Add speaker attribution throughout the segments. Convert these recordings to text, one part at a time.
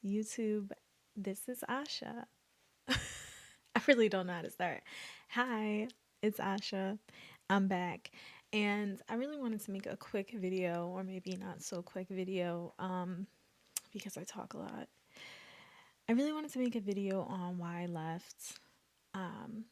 Speaker 1: YouTube. This is Asha. I really don't know how to start. Hi, it's Asha. I'm back. And I really wanted to make a quick video, or maybe not so quick video, because I talk a lot. I really wanted to make a video on why I left, um,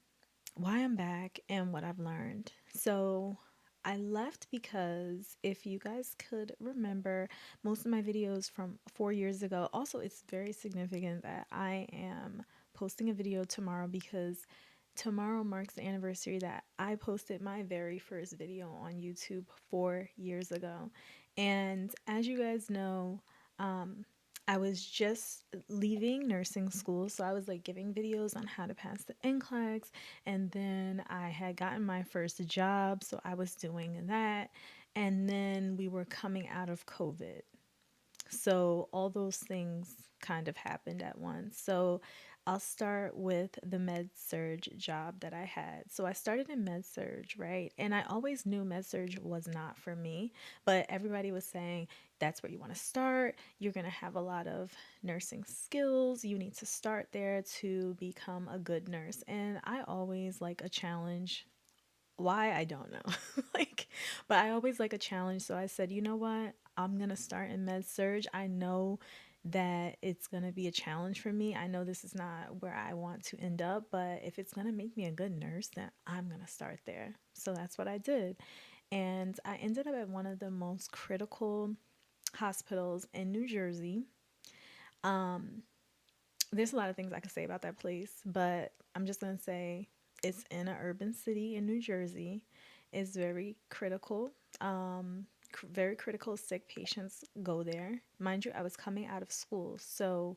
Speaker 1: why I'm back, and what I've learned. So, I left because if you guys could remember most of my videos from 4 years ago, also, it's very significant that I am posting a video tomorrow because tomorrow marks the anniversary that I posted my very first video on YouTube 4 years ago. And as you guys know, um, I was just leaving nursing school, so I was like giving videos on how to pass the NCLEX, and then I had gotten my first job, so I was doing that, and then we were coming out of COVID. So all those things kind of happened at once. So I'll start with the med surge job that I had. So I started in med surge, right? And I always knew med surge was not for me, but everybody was saying that's where you want to start. You're going to have a lot of nursing skills. You need to start there to become a good nurse. And I always like a challenge. Why, I don't know. like, but I always like a challenge. So I said, you know what? I'm going to start in med surge. I know that it's going to be a challenge for me. I know this is not where I want to end up, but if it's going to make me a good nurse, then I'm going to start there. So that's what I did. And I ended up at one of the most critical hospitals in New Jersey. Um, there's a lot of things I could say about that place, but I'm just going to say it's in an urban city in New Jersey. It's very critical. Very critical sick patients go there. Mind you, I was coming out of school. So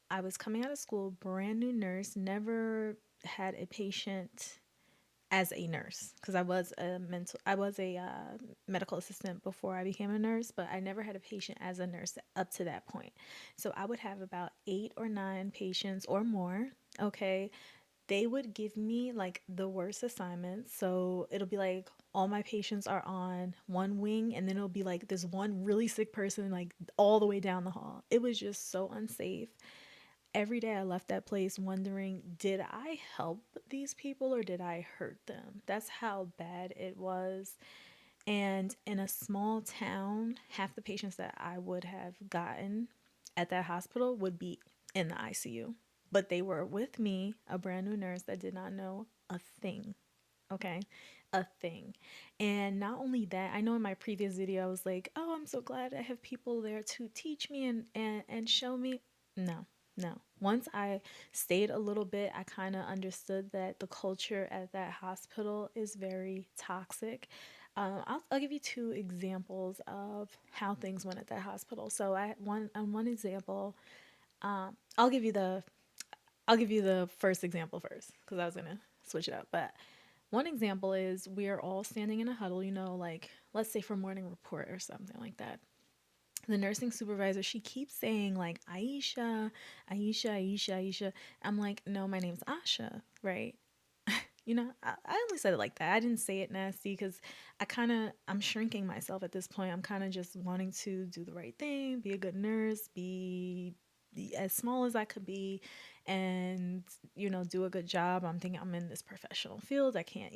Speaker 1: I was coming out of school, brand new nurse, never had a patient as a nurse because I was a medical assistant before I became a nurse, but I never had a patient as a nurse up to that point. So I would have about 8 or 9 patients or more. Okay, they would give me like the worst assignments. So it'll be like all my patients are on one wing, and then it'll be like this one really sick person like all the way down the hall. It was just so unsafe. Every day I left that place wondering, did I help these people or did I hurt them? That's how bad it was. And in a small town, half the patients that I would have gotten at that hospital would be in the ICU. But they were with me, a brand new nurse that did not know a thing. Okay, a thing. And not only that, I know in my previous video I was like, oh, I'm so glad I have people there to teach me and show me. No, no. Once I stayed a little bit, I kind of understood that the culture at that hospital is very toxic. I'll give you 2 examples of how things went at that hospital. So I one example, I'll give you the first example first because I was gonna switch it up. But one example is we are all standing in a huddle, like let's say for morning report or something like that. The nursing supervisor, she keeps saying like Aisha, Aisha, Aisha, Aisha. I'm like, no, my name's Asha, right? I only said it like that. I didn't say it nasty because I'm shrinking myself at this point. I'm kind of just wanting to do the right thing, be a good nurse, be as small as I could be, and, do a good job. I'm thinking I'm in this professional field. I can't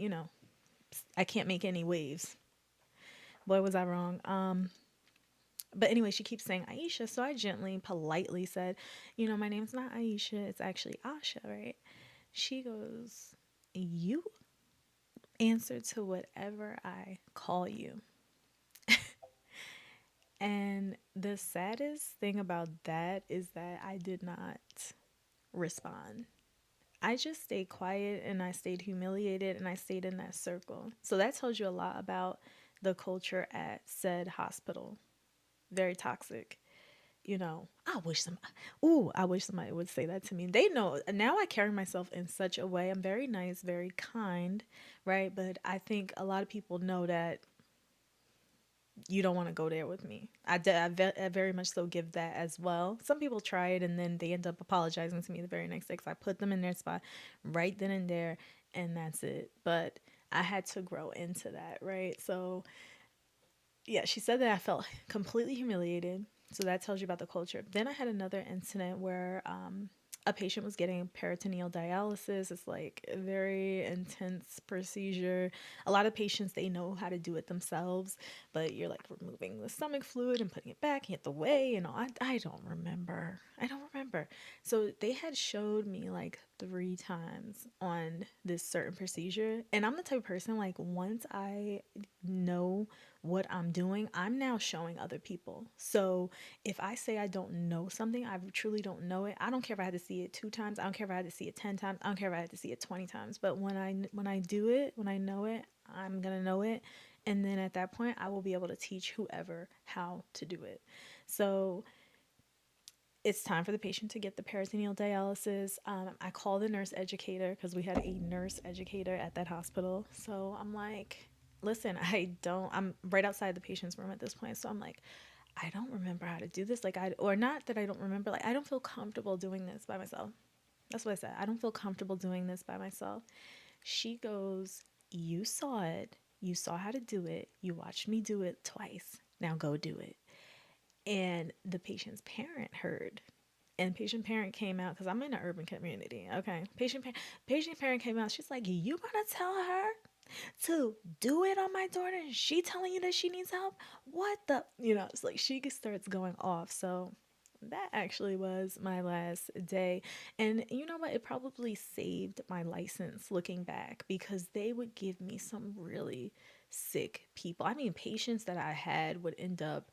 Speaker 1: make any waves. Boy, was I wrong. But anyway, she keeps saying Aisha. So I gently, politely said, my name's not Aisha. It's actually Asha, right? She goes, you answer to whatever I call you. And the saddest thing about that is that I did not respond. I just stayed quiet and I stayed humiliated and I stayed in that circle. So that tells you a lot about the culture at said hospital. Very toxic. I wish somebody would say that to me. They know now I carry myself in such a way. I'm very nice, very kind, right? But I think a lot of people know that you don't want to go there with me. I very much so give that as well. Some people try it and then they end up apologizing to me the very next day because I put them in their spot right then and there, and that's it. But I had to grow into that, right? So, yeah, she said that I felt completely humiliated, So that tells you about the culture. Then I had another incident where a patient was getting peritoneal dialysis. It's like a very intense procedure. A lot of patients, they know how to do it themselves, but you're like removing the stomach fluid and putting it back, you have to weigh, and all. I don't remember. I don't remember. So they had showed me like 3 times on this certain procedure. And I'm the type of person, like, once I know what I'm doing, I'm now showing other people. So if I say I don't know something, I truly don't know it. I don't care if I had to see it 2 times. I don't care if I had to see it 10 times. I don't care if I had to see it 20 times. But when I do it, when I know it, I'm gonna know it. And then at that point, I will be able to teach whoever how to do it. So it's time for the patient to get the peritoneal dialysis. I call the nurse educator because we had a nurse educator at that hospital. So I'm like, listen, I'm right outside the patient's room at this point. So I'm like, I don't remember how to do this. Or not that I don't remember, like, I don't feel comfortable doing this by myself. That's what I said. I don't feel comfortable doing this by myself. She goes, you saw it. You saw how to do it. You watched me do it twice. Now go do it. And the patient's parent heard, and patient parent came out because I'm in an urban community. Okay, patient parent came out. She's like, "You gonna tell her to do it on my daughter? And she telling you that she needs help? What the?" It's like she starts going off. So that actually was my last day. And you know what? It probably saved my license looking back, because they would give me some really sick people. I mean, patients that I had would end up,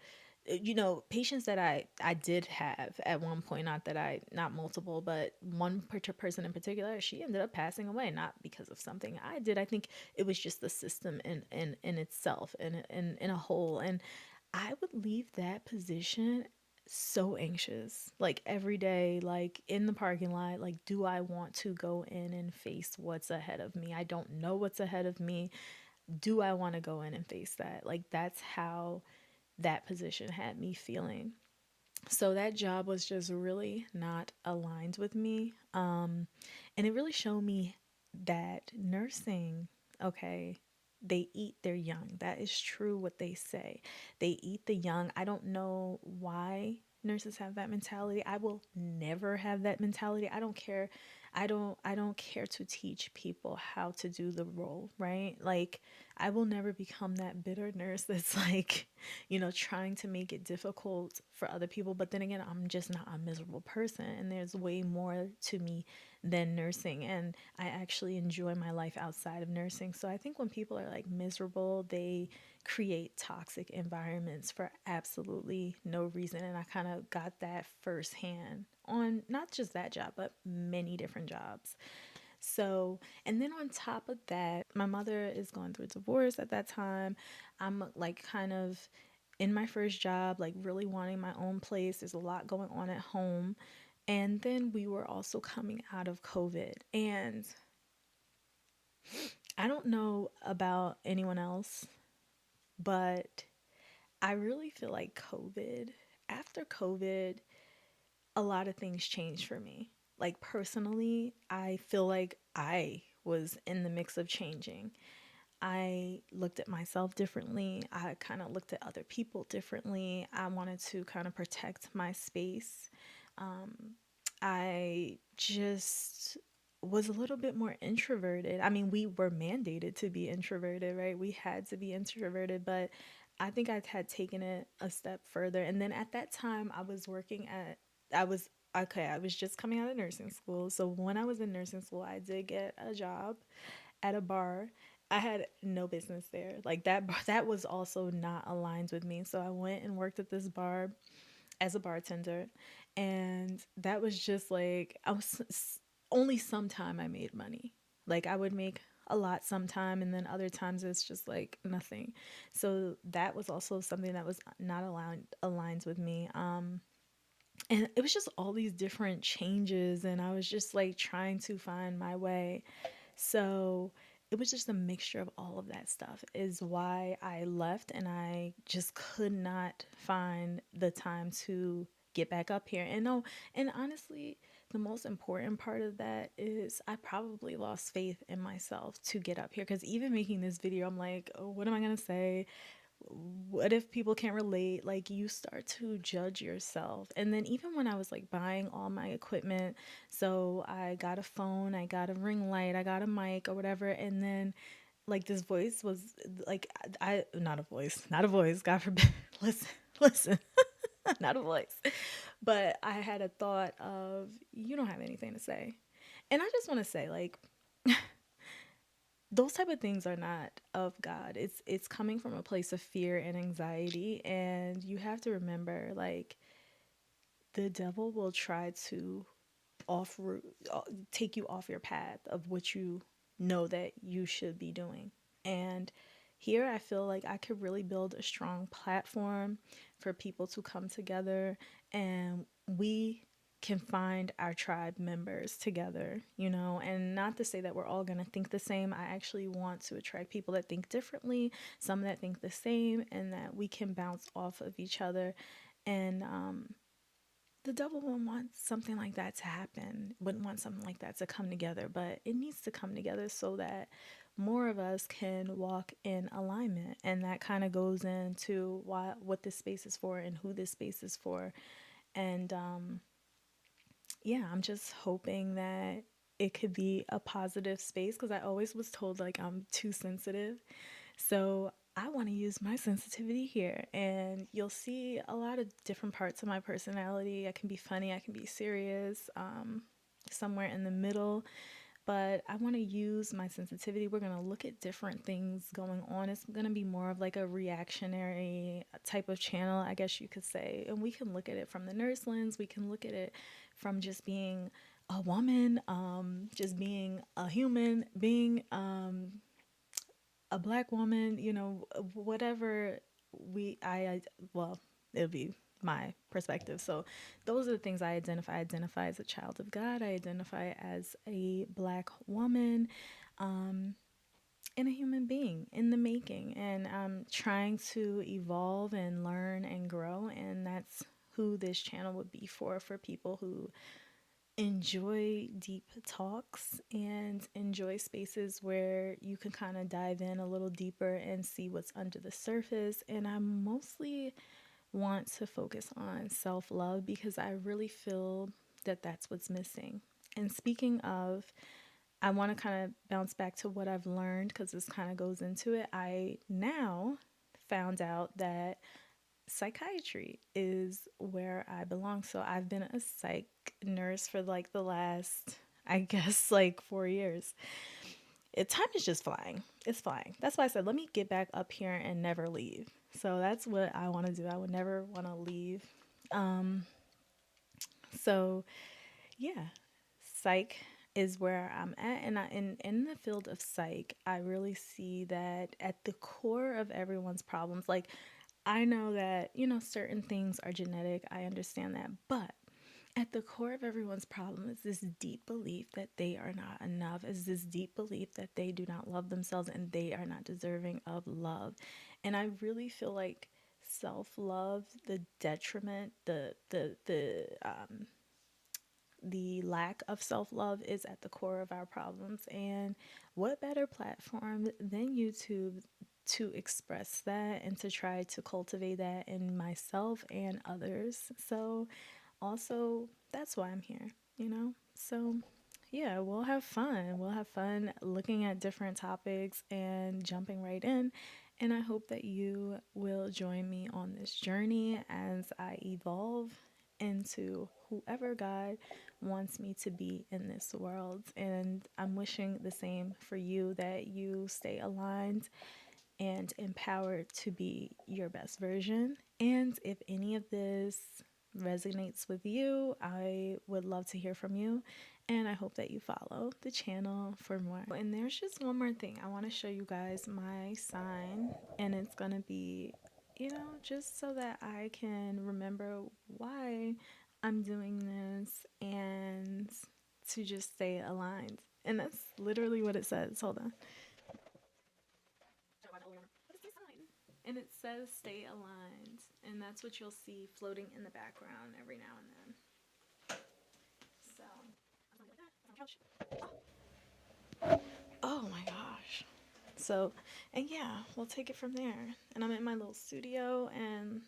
Speaker 1: patients that I did have at one point, not multiple, but one person in particular, she ended up passing away, not because of something I did. I think it was just the system in itself, in a whole. And I would leave that position so anxious, like every day, like in the parking lot, like, do I want to go in and face what's ahead of me? I don't know what's ahead of me. Do I want to go in and face that? Like, that's how that position had me feeling. So that job was just really not aligned with me. And it really showed me that nursing, okay, they eat their young. That is true what they say. They eat the young. I don't know why nurses have that mentality. I will never have that mentality. I don't care. I don't care to teach people how to do the role, right? Like, I will never become that bitter nurse that's like, trying to make it difficult for other people. But then again, I'm just not a miserable person, and there's way more to me than nursing. And I actually enjoy my life outside of nursing. So I think when people are like miserable, they create toxic environments for absolutely no reason. And I kind of got that firsthand on not just that job, but many different jobs. So, and then on top of that, my mother is going through a divorce at that time. I'm like kind of in my first job, like really wanting my own place. There's a lot going on at home. And then we were also coming out of COVID. And I don't know about anyone else, but I really feel like after COVID, a lot of things changed for me. Like, personally, I feel like I was in the mix of changing. I looked at myself differently. I kind of looked at other people differently. I wanted to kind of protect my space. I just was a little bit more introverted. I mean, we were mandated to be introverted, right? We had to be introverted, but I think I had taken it a step further. And then at that time, I was, okay, I was just coming out of nursing school. So when I was in nursing school, I did get a job at a bar. I had no business there. Like, that was also not aligned with me. So I went and worked at this bar as a bartender, and that was just like, only sometime I made money. Like, I would make a lot sometime, and then other times it's just like nothing. So that was also something that was not aligned with me. And it was just all these different changes, and I was just like trying to find my way. So it was just a mixture of all of that stuff is why I left, and I just could not find the time to get back up here. And no, and honestly, the most important part of that is I probably lost faith in myself to get up here, because even making this video, I'm like, oh, what am I going to say? what if people can't relate? Like, you start to judge yourself. And then even when I was like buying all my equipment, so I got a phone, I got a ring light, I got a mic or whatever, and then like this voice was like, I not a voice, God forbid. Listen, listen. Not a voice. But I had a thought of, you don't have anything to say. And I just want to say, like, those type of things are not of God. It's coming from a place of fear and anxiety, and you have to remember, like, the devil will try to off route take you off your path of what you know that you should be doing. And here I feel like I could really build a strong platform for people to come together, and we can find our tribe members together, you know, and not to say that we're all going to think the same. I actually want to attract people that think differently, some that think the same, and that we can bounce off of each other. And the devil wouldn't want something like that to happen, wouldn't want something like that to come together, but it needs to come together so that more of us can walk in alignment. And that kind of goes into what this space is for and who this space is for. And yeah, I'm just hoping that it could be a positive space, because I always was told like I'm too sensitive. So I want to use my sensitivity here, and you'll see a lot of different parts of my personality. I can be funny, I can be serious, somewhere in the middle. But I want to use my sensitivity. We're going to look at different things going on. It's going to be more of like a reactionary type of channel, I guess you could say. And we can look at it from the nurse lens. We can look at it from just being a woman, just being a human being, a black woman, you know, whatever I well, it'll be my perspective. So those are the things I identify. I identify as a child of God. I identify as a black woman, and a human being in the making. And I'm trying to evolve and learn and grow. And that's who this channel would be for people who enjoy deep talks and enjoy spaces where you can kind of dive in a little deeper and see what's under the surface. And I mostly want to focus on self love, because I really feel that that's what's missing. And speaking of, I want to kind of bounce back to what I've learned, because this kind of goes into it. I now found out that psychiatry is where I belong. So I've been a psych nurse for like the last, I guess, like 4 years. Time is just flying. It's flying. That's why I said, let me get back up here and never leave. So that's what I want to do. I would never want to leave. So yeah, psych is where I'm at. And in the field of psych, I really see that at the core of everyone's problems, like, I know that, you know, certain things are genetic. I understand that. But at the core of everyone's problem is this deep belief that they are not enough, is this deep belief that they do not love themselves and they are not deserving of love. And I really feel like self-love, the detriment, the lack of self love is at the core of our problems. And what better platform than YouTube to express that and to try to cultivate that in myself and others? So, also, that's why I'm here, you know? So, yeah, we'll have fun. We'll have fun looking at different topics and jumping right in. And I hope that you will join me on this journey as I evolve into whoever God wants me to be in this world. And I'm wishing the same for you, that you stay aligned and empowered to be your best version. And if any of this resonates with you, I would love to hear from you. And I hope that you follow the channel for more. And there's just one more thing. I want to show you guys my sign, and it's going to be, you know, just so that I can remember why I'm doing this and to just stay aligned. And that's literally what it says. Hold on. And it says stay aligned. And that's what you'll see floating in the background every now and then. So, oh my gosh. So, and yeah, we'll take it from there. And I'm in my little studio and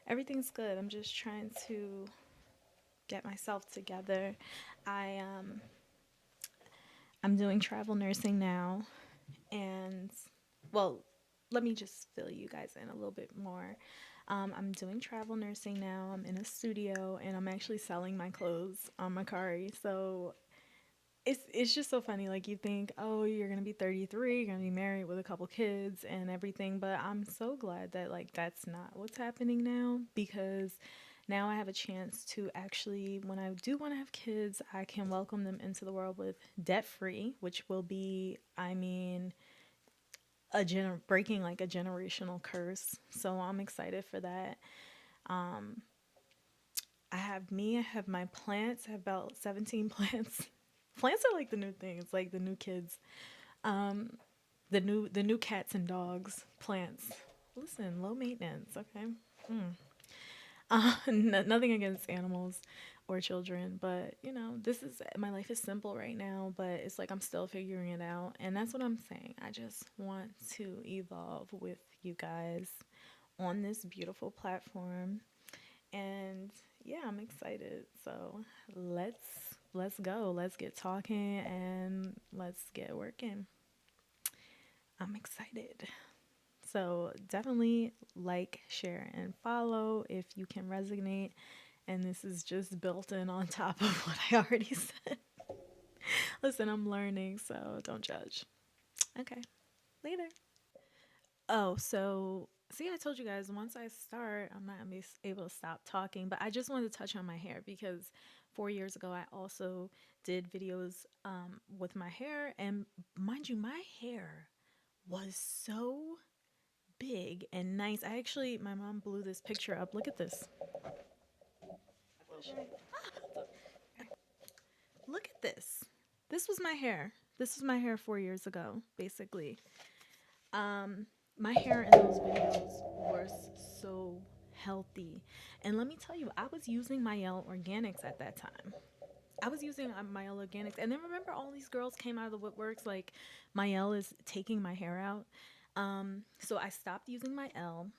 Speaker 1: everything's good. I'm just trying to get myself together. I I'm doing travel nursing now, and well, let me just fill you guys in a little bit more. I'm doing travel nursing now. I'm in a studio, and I'm actually selling my clothes on Mercari. So it's just so funny. Like you think, oh, you're gonna be 33, you're gonna be married with a couple kids and everything, but I'm so glad that like that's not what's happening now because now I have a chance to actually, when I do want to have kids, I can welcome them into the world with debt free, which will be, I mean, breaking like a generational curse. So I'm excited for that. Um, I have my plants. I have about 17 plants. Plants are like the new things, like the new kids. Um, the new cats and dogs, plants. Listen, low maintenance, okay? Mm. Nothing against animals or children, but you know, this is my life is simple right now, but it's like I'm still figuring it out, and that's what I'm saying. I just want to evolve with you guys on this beautiful platform, and yeah, I'm excited. So let's go. Let's get talking and let's get working. I'm excited. So definitely like, share, and follow if you can resonate. And this is just built in on top of what I already said. Listen, I'm learning, so don't judge. Okay, later. Oh, so see, I told you guys once I start, I'm not gonna be able to stop talking. But I just wanted to touch on my hair because 4 years ago, I also did videos with my hair. And mind you, my hair was so big and nice. I actually, my mom blew this picture up. Look at this. Look at this. This was my hair. This was my hair 4 years ago, basically. Um, my hair in those videos was so healthy. And let me tell you, I was using Mielle Organics at that time. I was using Mielle Organics. And then remember, all these girls came out of the woodworks like, Mielle is taking my hair out. So I stopped using Mielle.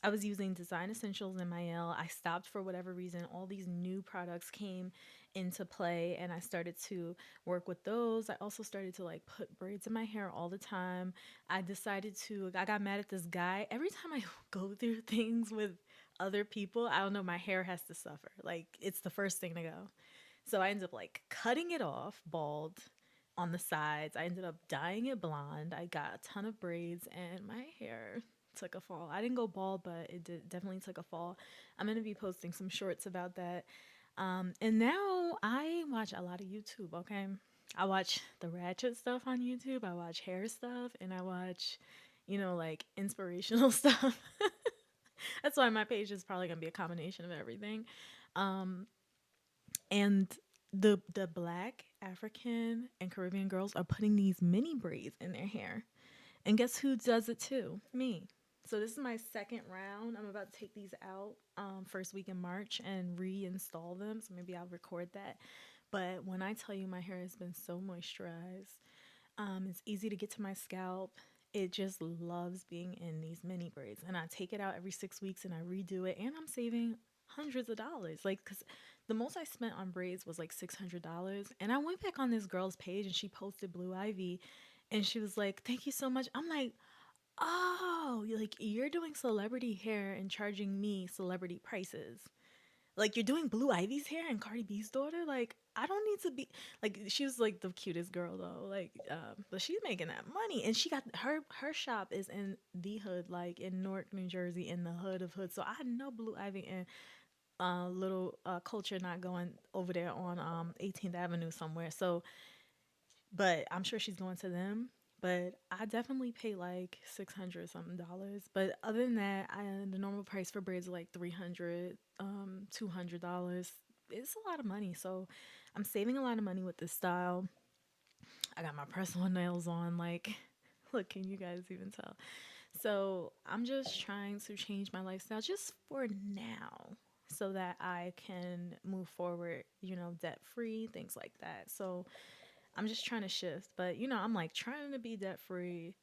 Speaker 1: I was using Design Essentials in my L. I stopped for whatever reason. All these new products came into play and I started to work with those. I also started to like put braids in my hair all the time. I got mad at this guy. Every time I go through things with other people, I don't know, my hair has to suffer. Like it's the first thing to go. So I ended up like cutting it off bald on the sides. I ended up dyeing it blonde. I got a ton of braids and my hair took a fall. I didn't go bald, but definitely took a fall. I'm going to be posting some shorts about that. And now I watch a lot of YouTube, okay? I watch the ratchet stuff on YouTube. I watch hair stuff and I watch, like inspirational stuff. That's why my page is probably going to be a combination of everything. Um, and the black African and Caribbean girls are putting these mini braids in their hair. And guess who does it too? Me. So this is my second round. I'm about to take these out first week in March and reinstall them. So maybe I'll record that. But when I tell you my hair has been so moisturized, it's easy to get to my scalp. It just loves being in these mini braids. And I take it out every 6 weeks and I redo it. And I'm saving hundreds of dollars. Like, because the most I spent on braids was like $600. And I went back on this girl's page and she posted Blue Ivy. And she was like, thank you so much. I'm like, oh, like you're doing celebrity hair and charging me celebrity prices. Like you're doing Blue Ivy's hair and Cardi B's daughter. Like I don't need to be like she was like the cutest girl though. Like, but she's making that money, and she got her shop is in the hood, like in Newark, New Jersey, in the hood of hood. So I know Blue Ivy and little culture not going over there on 18th Avenue somewhere. So but I'm sure she's going to them. But I definitely pay like 600 something dollars. But other than that, the normal price for braids are like 300, $200. It's a lot of money. So I'm saving a lot of money with this style. I got my personal nails on. Like, look, can you guys even tell? So I'm just trying to change my lifestyle just for now so that I can move forward, debt free, things like that. So I'm just trying to shift, but I'm like trying to be debt free.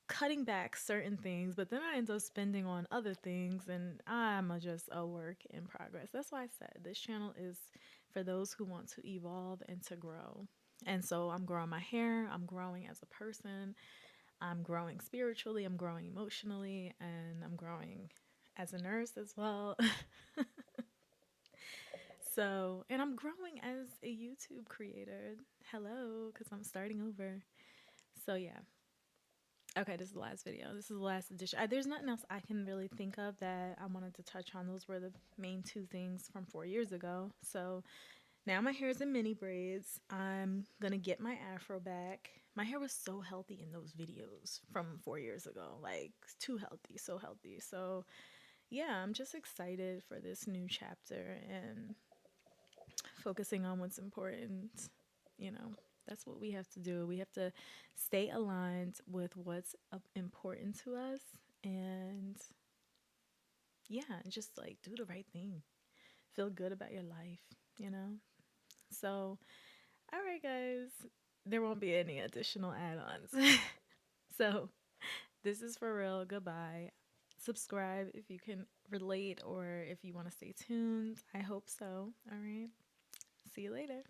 Speaker 1: cutting back certain things, but then I end up spending on other things, and just a work in progress. That's why I said this channel is for those who want to evolve and to grow. And so I'm growing my hair, I'm growing as a person, I'm growing spiritually, I'm growing emotionally, and I'm growing as a nurse as well. So, and I'm growing as a YouTube creator. Hello, because I'm starting over. So, yeah. Okay, this is the last video. This is the last edition. There's nothing else I can really think of that I wanted to touch on. Those were the main two things from 4 years ago. So now my hair is in mini braids. I'm gonna get my afro back. My hair was so healthy in those videos from 4 years ago. Like, too healthy, so healthy. So yeah, I'm just excited for this new chapter and focusing on what's important. You know, that's what we have to do. We have to stay aligned with what's important to us, and yeah, just like do the right thing. Feel good about your life, you know? So, all right, guys, there won't be any additional add ons. So, this is for real. Goodbye. Subscribe if you can relate or if you want to stay tuned. I hope so. All right. See you later.